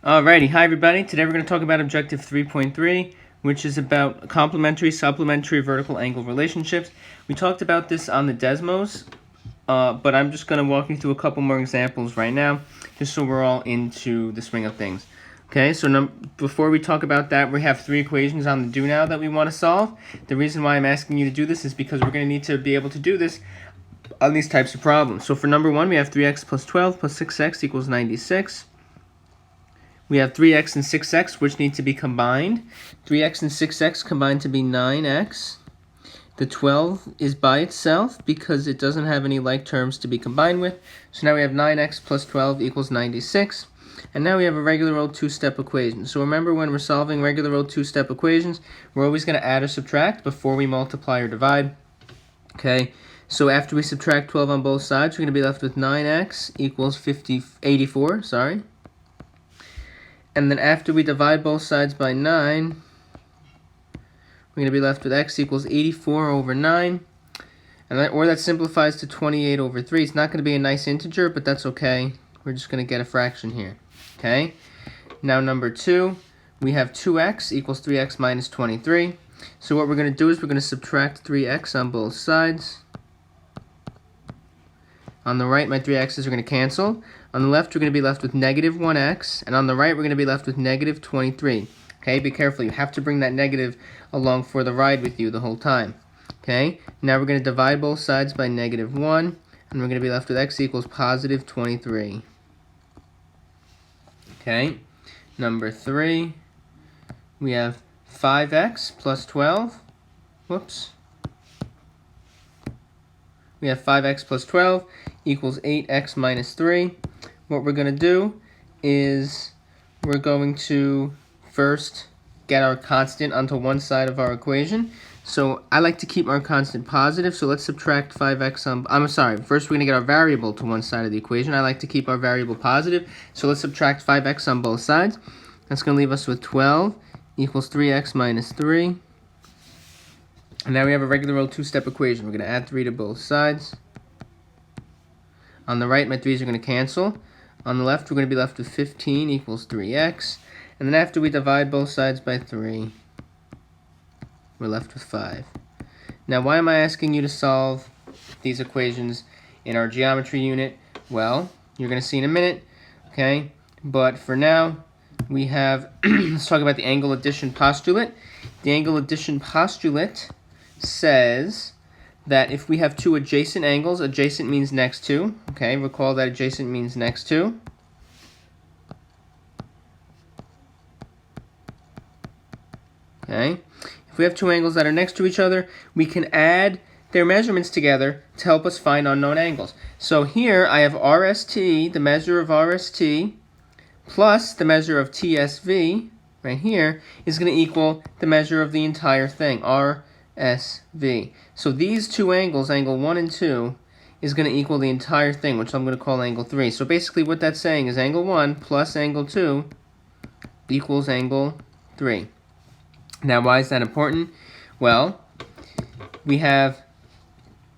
Alrighty, hi everybody. Today we're going to talk about Objective 3.3, which is about complementary, supplementary, vertical angle relationships. We talked about this on the Desmos, but I'm just going to walk you through a couple more examples right now, just so we're all into the swing of things. Okay, so before we talk about that, we have three equations on the do now that we want to solve. The reason why I'm asking you to do this is because we're going to need to be able to do this on these types of problems. So for number one, we have 3x plus 12 plus 6x equals 96. We have 3x and 6x, which need to be combined. 3x and 6x combined to be 9x. The 12 is by itself because it doesn't have any like terms to be combined with. So now we have 9x plus 12 equals 96. And now we have a regular old two-step equation. So remember, when we're solving regular old two-step equations, we're always going to add or subtract before we multiply or divide. Okay, so after we subtract 12 on both sides, we're going to be left with 9x equals 84, sorry. And then after we divide both sides by 9, we're going to be left with x equals 84 over 9. Or that simplifies to 28 over 3. It's not going to be a nice integer, but that's okay. We're just going to get a fraction here. Okay? Now number 2, we have 2x equals 3x minus 23. So what we're going to do is we're going to subtract 3x on both sides. On the right, my 3x's are going to cancel. On the left, we're going to be left with negative 1x. And on the right, we're going to be left with negative 23. Okay, be careful. You have to bring that negative along for the ride with you the whole time. Okay, now we're going to divide both sides by negative 1. And we're going to be left with x equals positive 23. Okay, number 3, we have 5x plus 12. Whoops. We have 5x plus 12 equals 8x minus 3. What we're going to do is we're going to first get our constant onto one side of our equation. So I like to keep our constant positive, so let's subtract 5x on... I'm sorry, first we're going to get our variable to one side of the equation. I like to keep our variable positive, so let's subtract 5x on both sides. That's going to leave us with 12 equals 3x minus 3. And now we have a regular old two-step equation. We're going to add 3 to both sides. On the right, my 3's are going to cancel. On the left, we're going to be left with 15 equals 3x. And then after we divide both sides by 3, we're left with 5. Now, why am I asking you to solve these equations in our geometry unit? Well, you're going to see in a minute, okay? But for now, we have, let's talk about the angle addition postulate. The angle addition postulate says that if we have two adjacent angles, adjacent means next to, okay? Recall that adjacent means next to. Okay? If we have two angles that are next to each other, we can add their measurements together to help us find unknown angles. So here I have RST, the measure of RST, plus the measure of TSV, right here, is going to equal the measure of the entire thing, RSV. So these two angles, angle 1 and 2, is going to equal the entire thing, which I'm going to call angle 3. So basically what that's saying is angle 1 plus angle 2 equals angle 3. Now, why is that important? Well, we have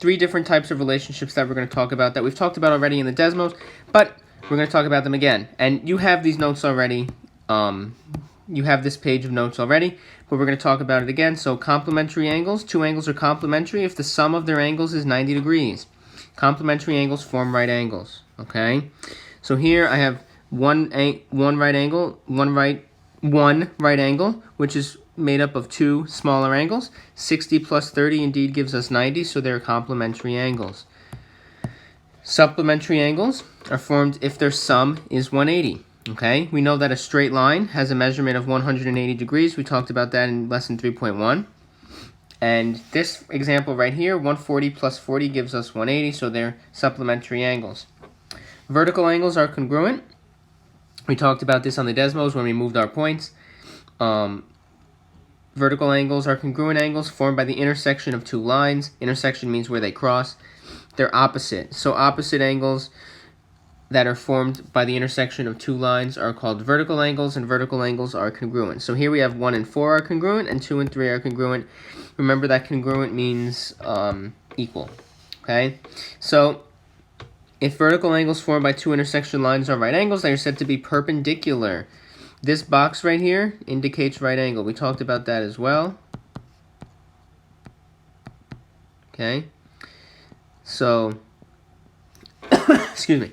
three different types of relationships that we're going to talk about that we've talked about already in the Desmos, but we're going to talk about them again. And you have these notes already. You have this page of notes already, but we're going to talk about it again. So complementary angles. Two angles are complementary if the sum of their angles is 90 degrees. Complementary angles form right angles. Okay? So here I have one right angle, one right angle, which is made up of two smaller angles. 60 plus 30 indeed gives us 90, so they're complementary angles. Supplementary angles are formed if their sum is 180. Okay, we know that a straight line has a measurement of 180 degrees. We talked about that in lesson 3.1. And this example right here, 140 plus 40 gives us 180, so they're supplementary angles. Vertical angles are congruent. We talked about this on the Desmos when we moved our points. Vertical angles are congruent angles formed by the intersection of two lines. Intersection means where they cross. They're opposite. So opposite angles that are formed by the intersection of two lines are called vertical angles, and vertical angles are congruent. So here we have 1 and 4 are congruent, and 2 and 3 are congruent. Remember that congruent means equal. Okay? So if vertical angles formed by two intersection lines are right angles, they are said to be perpendicular. This box right here indicates right angle. We talked about that as well. Okay, so, excuse me.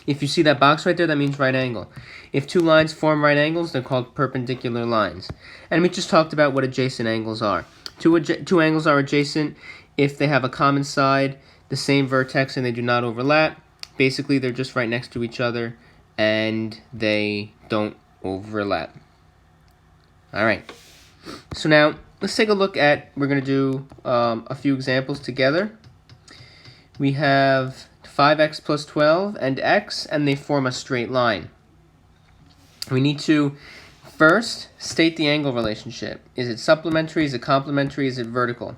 If you see that box right there, that means right angle. If two lines form right angles, they're called perpendicular lines. And we just talked about what adjacent angles are. Two angles are adjacent if they have a common side, the same vertex, and they do not overlap. Basically, they're just right next to each other, and they don't overlap. All right. So now, let's take a look at, we're going to do a few examples together. We have 5x plus 12 and x, and they form a straight line. We need to first state the angle relationship. Is it supplementary? Is it complementary? Is it vertical?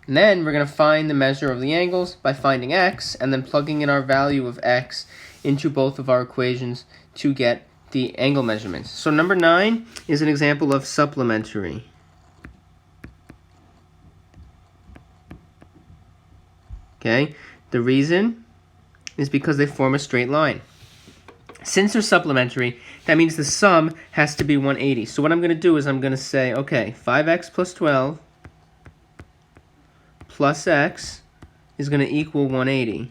And then we're going to find the measure of the angles by finding x, and then plugging in our value of x into both of our equations to get the angle measurements. So number 9 is an example of supplementary. Okay, the reason is because they form a straight line. Since they're supplementary, that means the sum has to be 180. So what I'm going to do is I'm going to say, okay, 5x plus 12 plus x is going to equal 180.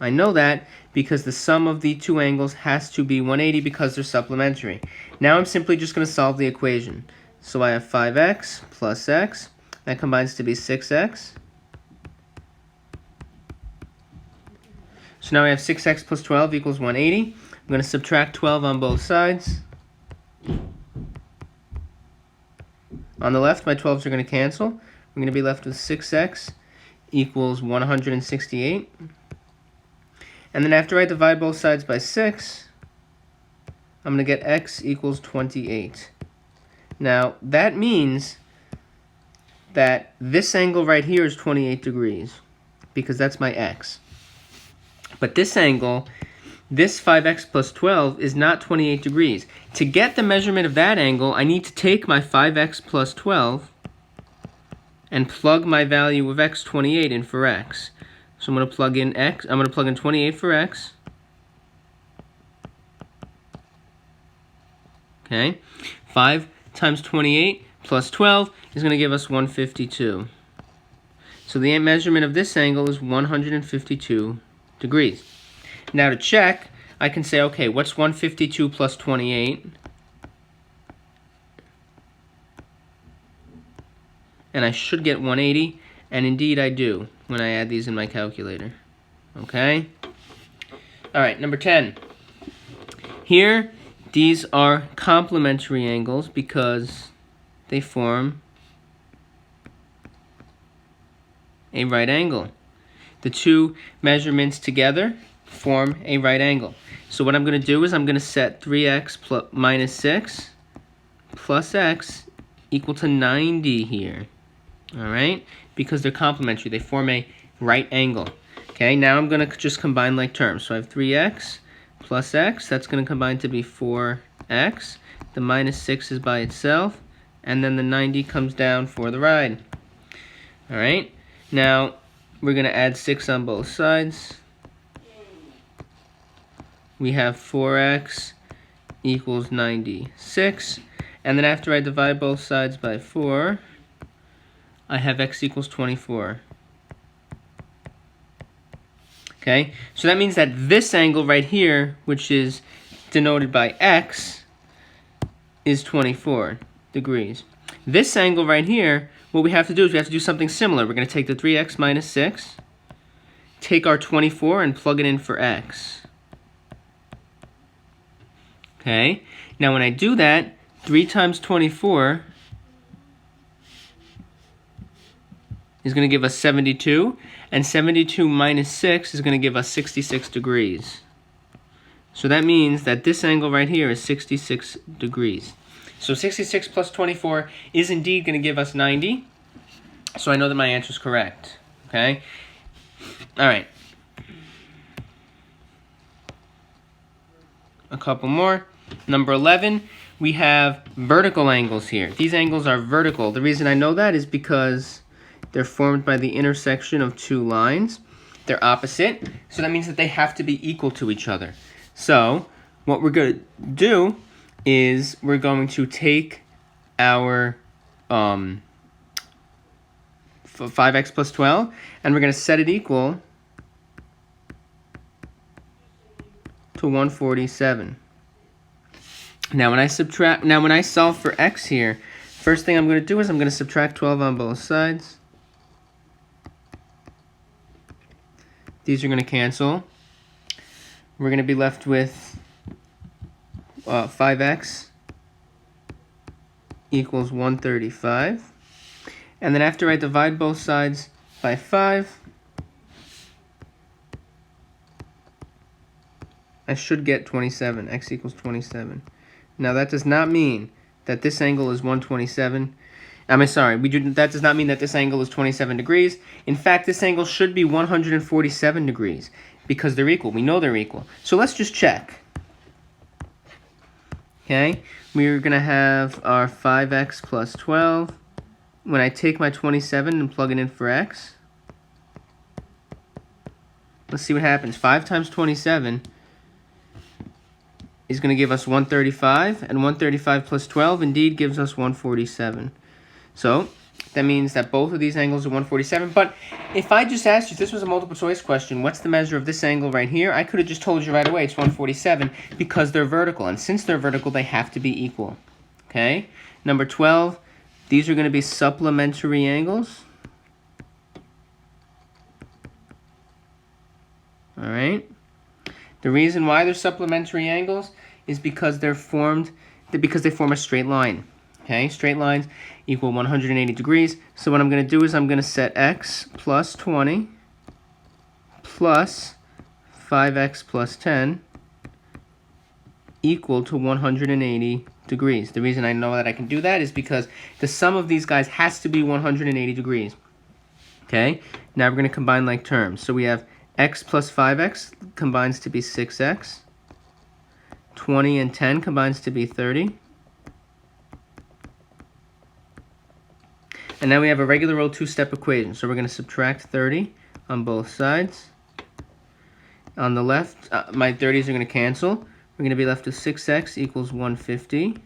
I know that because the sum of the two angles has to be 180 because they're supplementary. Now I'm simply just going to solve the equation. So I have 5x plus x. That combines to be 6x. So now we have 6x plus 12 equals 180. I'm going to subtract 12 on both sides. On the left, my 12s are going to cancel. I'm going to be left with 6x equals 168. And then after I divide both sides by 6, I'm going to get x equals 28. Now, that means that this angle right here is 28 degrees, because that's my x. But this angle, this 5x plus 12, is not 28 degrees. To get the measurement of that angle, I need to take my 5x plus 12 and plug my value of x, 28, in for x. So I'm going to plug in x. I'm going to plug in 28 for x. Okay. 5 times 28 plus 12 is going to give us 152. So the measurement of this angle is 152 degrees. Now to check, I can say, okay, what's 152 plus 28? And I should get 180, and indeed I do when I add these in my calculator. Okay? All right, number 10. Here, these are complementary angles because they form a right angle. The two measurements together form a right angle. So what I'm going to do is I'm going to set 3x minus 6 plus x equal to 90 here. All right? Because they're complementary. They form a right angle. Okay, now I'm going to just combine like terms. So I have 3x plus x. That's going to combine to be 4x. The minus 6 is by itself. And then the 90 comes down for the ride. All right? Now, we're going to add 6 on both sides. We have 4x equals 96. And then after I divide both sides by 4, I have x equals 24. Okay, so that means that this angle right here, which is denoted by x, is 24 degrees. This angle right here, what we have to do is we have to do something similar. We're going to take the 3x minus 6, take our 24 and plug it in for x. Okay, now when I do that, 3 times 24 is going to give us 72, and 72 minus 6 is going to give us 66 degrees. So that means that this angle right here is 66 degrees. So 66 plus 24 is indeed going to give us 90. So I know that my answer is correct. Okay? All right. A couple more. Number 11, we have vertical angles here. These angles are vertical. The reason I know that is because they're formed by the intersection of two lines. They're opposite, so that means that they have to be equal to each other. So what we're going to do is we're going to take our 5x plus 12, and we're going to set it equal to 147. Now when I solve for x here, first thing I'm going to do is I'm going to subtract 12 on both sides. These are going to cancel. We're going to be left with 5x equals 135. And then after I divide both sides by 5, I should get 27. X equals 27. Now that does not mean that this angle is 127. That does not mean that this angle is 27 degrees. In fact, this angle should be 147 degrees because they're equal. We know they're equal. So let's just check. Okay, we're going to have our 5x plus 12. When I take my 27 and plug it in for x, let's see what happens. 5 times 27 is going to give us 135, and 135 plus 12 indeed gives us 147. So that means that both of these angles are 147. But if I just asked you, if this was a multiple choice question, what's the measure of this angle right here? I could have just told you right away it's 147 because they're vertical. And since they're vertical, they have to be equal. Okay? Number 12, these are going to be supplementary angles. All right? The reason why they're supplementary angles is because they form a straight line. Okay, straight lines equal 180 degrees. So what I'm going to do is I'm going to set x plus 20 plus 5x plus 10 equal to 180 degrees. The reason I know that I can do that is because the sum of these guys has to be 180 degrees. Okay, now we're going to combine like terms. So we have x plus 5x combines to be 6x. 20 and 10 combines to be 30. And now we have a regular old two-step equation. So we're going to subtract 30 on both sides. On the left, my 30s are going to cancel. We're going to be left with 6x equals 150.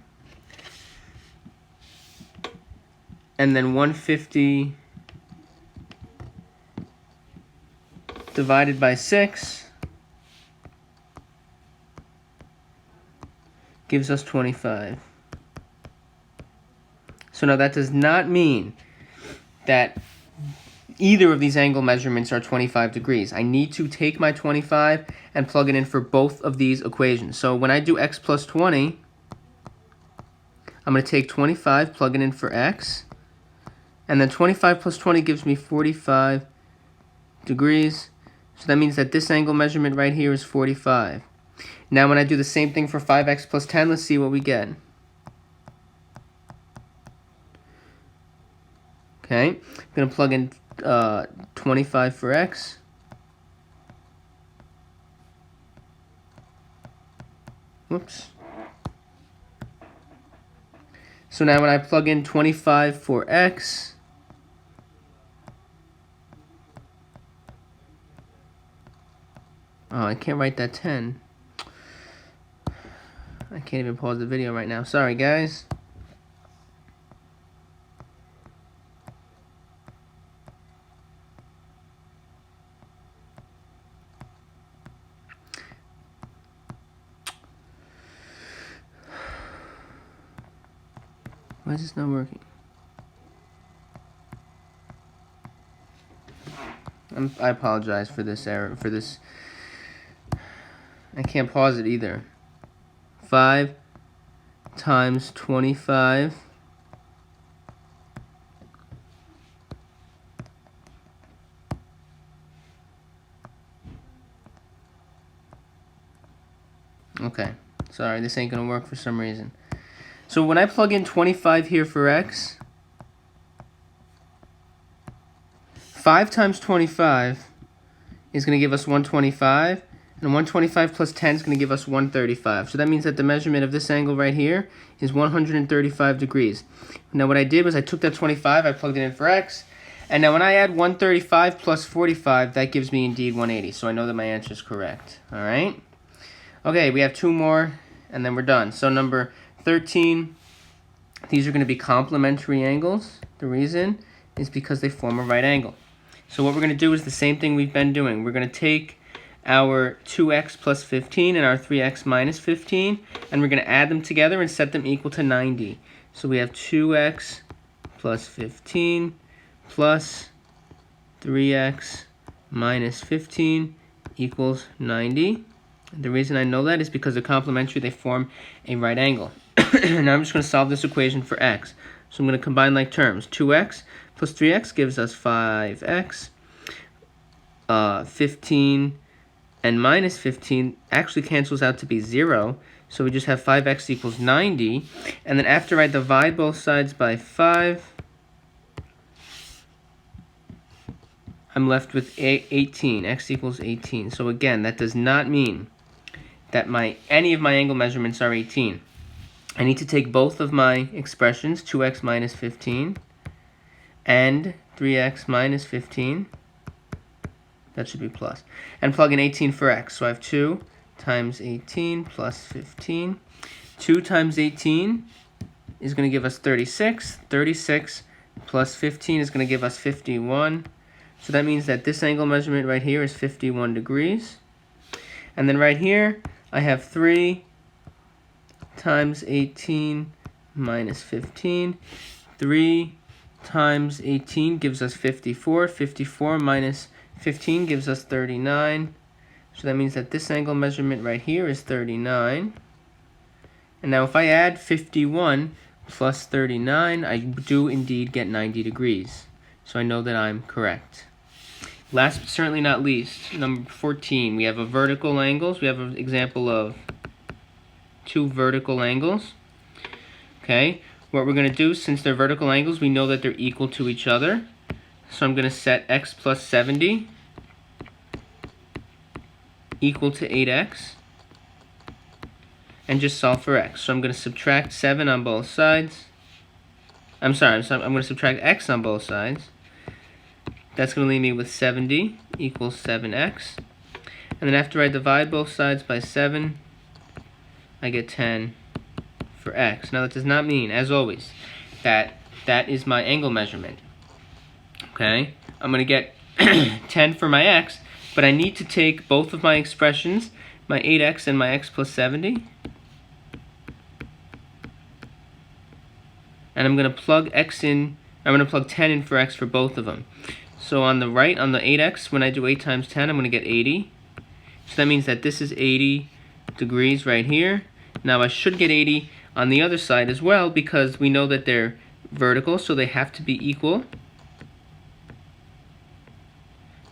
And then 150 divided by 6 gives us 25. So now that does not mean that either of these angle measurements are 25 degrees. I need to take my 25 and plug it in for both of these equations. So when I do x plus 20, I'm going to take 25, plug it in for x, and then 25 plus 20 gives me 45 degrees. So that means that this angle measurement right here is 45. Now when I do the same thing for 5x plus 10, let's see what we get. Okay, I'm going to plug in 25 for x. Whoops. So now when I plug in 25 for x, oh, I can't write that 10. I can't even pause the video right now. Sorry, guys. Why is this not working? I apologize for this error. I can't pause it either. 5 times 25 okay, sorry, this ain't gonna work for some reason. So when I plug in 25 here for x, 5 times 25 is going to give us 125, and 125 plus 10 is going to give us 135. So that means that the measurement of this angle right here is 135 degrees. Now what I did was I took that 25, I plugged it in for x, and now when I add 135 plus 45, that gives me indeed 180. So I know that my answer is correct. All right? Okay, we have two more, and then we're done. So number 13. These are going to be complementary angles. The reason is because they form a right angle. So what we're going to do is the same thing we've been doing. We're going to take our 2x plus 15 and our 3x minus 15, and we're going to add them together and set them equal to 90. So we have 2x plus 15 plus 3x minus 15 equals 90. The reason I know that is because they're complementary, they form a right angle. Now I'm just going to solve this equation for x. So I'm going to combine like terms. 2x plus 3x gives us 5x. 15 and minus 15 actually cancels out to be 0. So we just have 5x equals 90. And then after I divide both sides by 5, I'm left with 18. X equals 18. So again, that does not mean that any of my angle measurements are 18. I need to take both of my expressions, 2x minus 15 and 3x minus 15. That should be plus. And plug in 18 for x. So I have 2 times 18 plus 15. 2 times 18 is going to give us 36. 36 plus 15 is going to give us 51. So that means that this angle measurement right here is 51 degrees. And then right here, I have 3 times 18 minus 15. 3 times 18 gives us 54. 54 minus 15 gives us 39. So that means that this angle measurement right here is 39. And now if I add 51 plus 39, I do indeed get 90 degrees. So I know that I'm correct. Last but certainly not least, number 14, we have a vertical angles. We have an example of 2 vertical angles. Okay, what we're going to do, since they're vertical angles, we know that they're equal to each other. So I'm going to set x plus 70 equal to 8x and just solve for x. So I'm going to subtract 7 on both sides. I'm going to subtract x on both sides. That's going to leave me with 70 equals 7x. And then after I divide both sides by 7, I get 10 for x. Now that does not mean, as always, that is my angle measurement. Okay, I'm going to get 10 for my x, but I need to take both of my expressions, my 8x and my x plus 70, and I'm going to plug x in. I'm going to plug 10 in for x for both of them. So on the right, on the 8x, when I do 8 times 10, I'm going to get 80. So that means that this is 80 degrees right here. Now I should get 80 on the other side as well, because we know that they're vertical, so they have to be equal.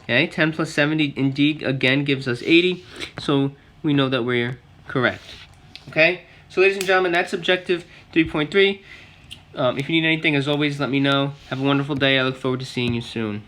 Okay, 10 plus 70 indeed again gives us 80, so we know that we're correct. Okay, so ladies and gentlemen, that's objective 3.3. If you need anything, as always, let me know. Have a wonderful day. I look forward to seeing you soon.